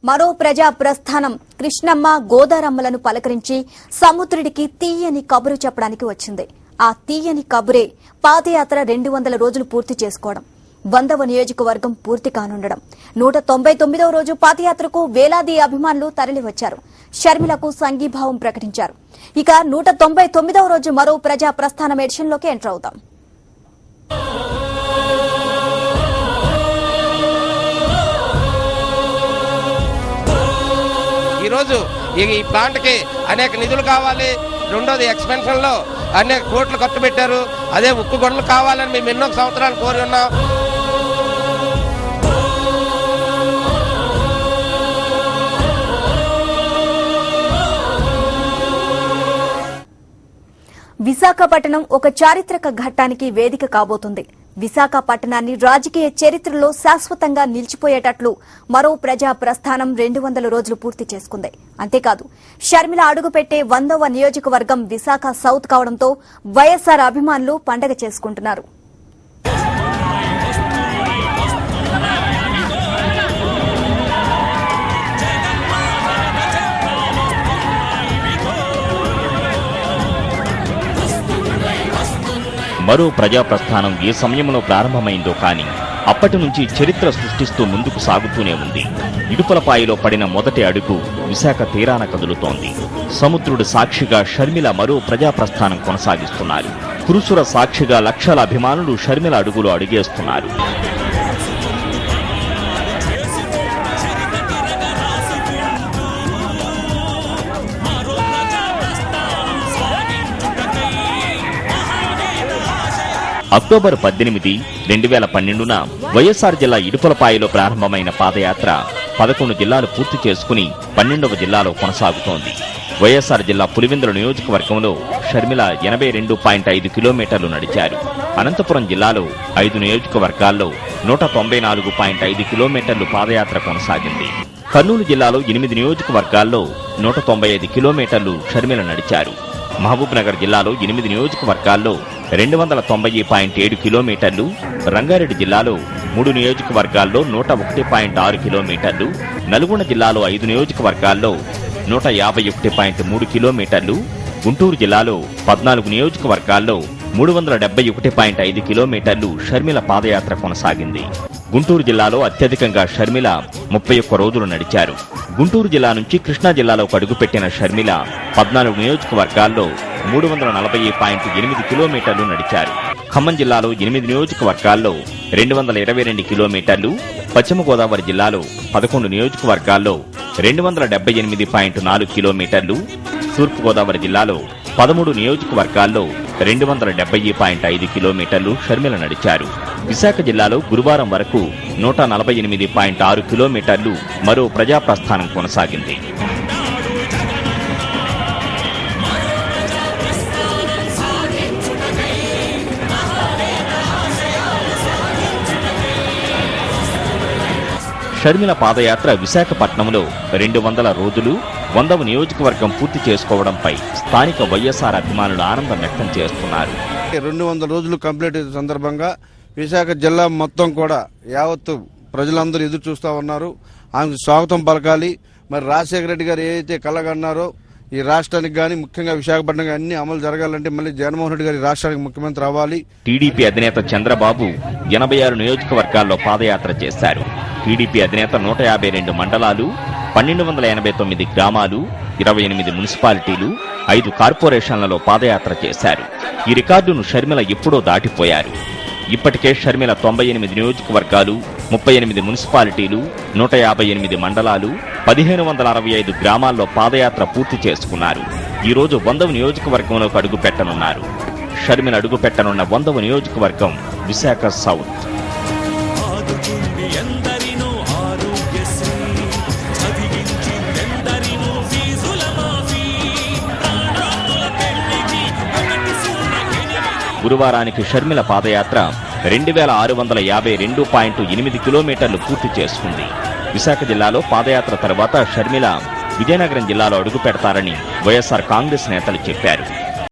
మరో ప్రజా ప్రస్థానం కృష్ణమ్మ గోదారమ్మలను పలకరించి సముద్రుడికి తీయని కబురు చెప్పడానికి వచ్చింది. ఆ తీయని కబురే పాదయాత్ర 200 రోజులు పూర్తి చేసుకోవడం, 100వ నియోజకవర్గం పూర్తి కానుండడం. 199వ రోజు పాదయాత్రకు వేలాది అభిమానులు తరలివచ్చారు. షర్మిలకు సంఘీభావం ప్రకటించారు. ఇక 199వ రోజు మరో ప్రజా ప్రస్థానం ఎడిషన్లోకి ఎంటర్ అవుతాం. ఈ రోజు ఈ ప్లాంట్ కి అనేక నిధులు కావాలి. రెండోది ఎక్స్పెన్షన్ లో అనేక కోట్లు ఖర్చు పెట్టారు. అదే ఉక్కు గొడవలు కావాలని మేము ఎన్నో సంవత్సరాలు కోరి ఉన్నాం. విశాఖపట్నం ఒక చారిత్రక ఘట్టానికి వేదిక కాబోతుంది. విశాఖపట్నాన్ని రాజకీయ చరిత్రలో శాశ్వతంగా నిలిచిపోయేటట్లు మరో ప్రజా ప్రస్థానం 200 రోజులు పూర్తి చేసుకుంది. అంతేకాదు, షర్మిల అడుగుపెట్టే 100వ నియోజకవర్గం విశాఖ సౌత్ కావడంతో వైఎస్సార్ అభిమానులు పండగ చేసుకుంటున్నారు. మరో ప్రజాప్రస్థానం ఏ సమయంలో ప్రారంభమైందో కానీ అప్పటి నుంచి చరిత్ర సృష్టిస్తూ ముందుకు సాగుతూనే ఉంది. ఇడుపులపాయలో పడిన మొదటి అడుగు విశాఖ తీరాన కదులుతోంది. సముద్రుడు సాక్షిగా షర్మిల మరో ప్రజాప్రస్థానం కొనసాగిస్తున్నారు. పురుషుల సాక్షిగా లక్షల అభిమానులు షర్మిల అడుగులు అడుగేస్తున్నారు. అక్టోబర్ 18, 2012న వైఎస్సార్ జిల్లా ఇడుపులపాయలో ప్రారంభమైన పాదయాత్ర 11 జిల్లాలు పూర్తి చేసుకుని 12వ జిల్లాలో కొనసాగుతోంది. వైఎస్సార్ జిల్లా పులివెందుల నియోజకవర్గంలో షర్మిల 82.5 కిలోమీటర్లు నడిచారు. అనంతపురం జిల్లాలో 5 నియోజకవర్గాల్లో 194.5 కిలోమీటర్లు పాదయాత్ర కొనసాగింది. కర్నూలు జిల్లాలో 8 నియోజకవర్గాల్లో 195 కిలోమీటర్లు షర్మిల నడిచారు. మహబూబ్ నగర్ జిల్లాలో 8 నియోజకవర్గాల్లో 290.7 కిలోమీటర్లు, రంగారెడ్డి జిల్లాలో 3 నియోజకవర్గాల్లో 101.6 కిలోమీటర్లు, నల్గొండ జిల్లాలో 5 నియోజకవర్గాల్లో 151.3 కిలోమీటర్లు, గుంటూరు జిల్లాలో 14 నియోజకవర్గాల్లో 371.5 కిలోమీటర్లు షర్మిల పాదయాత్ర కొనసాగింది. గుంటూరు జిల్లాలో అత్యధికంగా షర్మిల 31 రోజులు నడిచారు. గుంటూరు జిల్లా నుంచి కృష్ణా జిల్లాలోకి అడుగుపెట్టిన షర్మిల 14 నియోజకవర్గాల్లో 340.8 కిలోమీటర్లు నడిచారు. ఖమ్మం జిల్లాలో 8 నియోజకవర్గాల్లో 222 కిలోమీటర్లు, పశ్చిమ గోదావరి జిల్లాలో 11 నియోజకవర్గాల్లో 278.4 కిలోమీటర్లు, తూర్పు గోదావరి జిల్లాలో 13 నియోజకవర్గాల్లో 270.5 కిలోమీటర్లు షర్మిల నడిచారు. విశాఖ జిల్లాలో గురువారం వరకు 148.6 కిలోమీటర్లు మరో ప్రజాప్రస్థానం కొనసాగింది. షర్మిల పాదయాత్ర విశాఖపట్నంలో 200 రోజులు 100వ నియోజకవర్గం పూర్తి చేసుకోవడంపై స్థానిక వైఎస్సార్ అభిమానులు ఆనందం వ్యక్తం చేస్తున్నారు. 200 రోజులు కంప్లీట్ అయిన సందర్భంగా విశాఖ జిల్లా మొత్తం కూడా యావత్తు ప్రజలందరూ ఎదురు చూస్తూ ఉన్నారు. ఆమెకు స్వాగతం పలకాలి. మరి రాజశేఖర రెడ్డి గారు ఏదైతే కలగన్నారో ఈ రాష్ట్రానికి గాని ముఖ్యంగా విశాఖపట్నం అన్ని అమలు జరగాలంటే మళ్ళీ జగన్మోహన్ రెడ్డి గారి రాష్ట్రానికి ముఖ్యమంత్రి అవ్వాలి. టీడీపీ అధినేత చంద్రబాబు 86 నియోజకవర్గాల్లో పాదయాత్ర చేశారు. టీడీపీ అధినేత 152 మండలాలు, 1289 గ్రామాలు, 28 మున్సిపాలిటీలు, 5 కార్పొరేషన్లలో పాదయాత్ర చేశారు. ఈ రికార్డును షర్మిల ఎప్పుడో దాటిపోయారు. ఇప్పటికే షర్మిల 98 నియోజకవర్గాలు, 38 మున్సిపాలిటీలు, 158 మండలాలు, 1565 గ్రామాల్లో పాదయాత్ర పూర్తి చేసుకున్నారు. ఈ రోజు 100వ నియోజకవర్గంలోకి అడుగు పెట్టనున్నారు. షర్మిల అడుగు పెట్టనున్న 100వ నియోజకవర్గం విశాఖ సౌత్. గురువారానికి షర్మిల పాదయాత్ర 2652.8 కిలోమీటర్లు పూర్తి చేసుకుంది. విశాఖ జిల్లాలో పాదయాత్ర తర్వాత షర్మిల విజయనగరం జిల్లాలో అడుగు పెడతారని వైఎస్సార్ కాంగ్రెస్ నేతలు చెప్పారు.